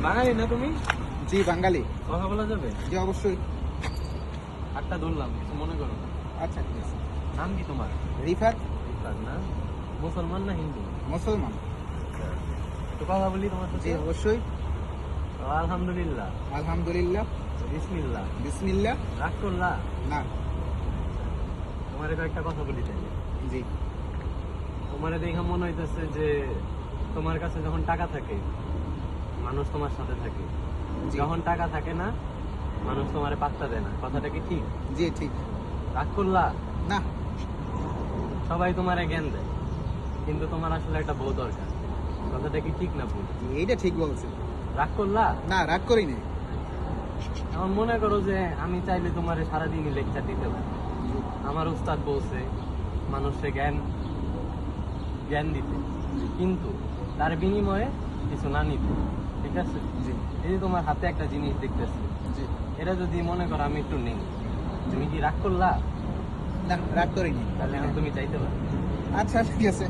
বাঙালি না তুমি? জি বাঙালি। কথা বলা যাবে? জি অবশ্যই। হাতটা ধরলাম, কিছু মনে করো না। আচ্ছা ঠিক আছে। নাম কি তোমার? রিফাত। রিফাত না? মুসলমান না হিন্দু? মুসলমান। একটু কথা বলি তোমার জি সাথে? অবশ্যই। আলহামদুলিল্লাহ। আলহামদুলিল্লাহ। বিসমিল্লাহ। বিসমিল্লাহ। রাগ করলা? না। তোমার কয়েকটা কথা বলি তাই। জি। তোমার দেখে মনে হইতেছে যে তোমার কাছে যখন টাকা থাকে মানুষ তোমার সাথে থাকে, জি। যখন টাকা থাকে না মানুষ তোমার পাত্তা দেয় না। কথাটা কি ঠিক? জি ঠিক। রাগ করলা? না। সবাই তোমার জ্ঞান দেয় কিন্তু তোমার আসলে একটা বউ দরকার। কথাটা কি ঠিক না ভুল? জি, এইটা ঠিক বলছেন। রাগ করলা? না রাগ করিনি। এখন মনে করো যে আমি চাইলে তোমার সারাদিনই লেকচার দিতে পারি। আমার উস্তাদ বলছে মানুষে জ্ঞান জ্ঞান দিতে, কিন্তু তার বিনিময়ে কিছু না নিতে। ঠিক আছে? জি। এই যে তোমার হাতে একটা জিনিস দেখতেছি, জি। এটা যদি মনে করো আমি একটু নেই, তুমি কি রাগ করলা? না রাগ করিনি। তাহলে এখন তুমি চাইতে পারো। আচ্ছা ঠিক আছে।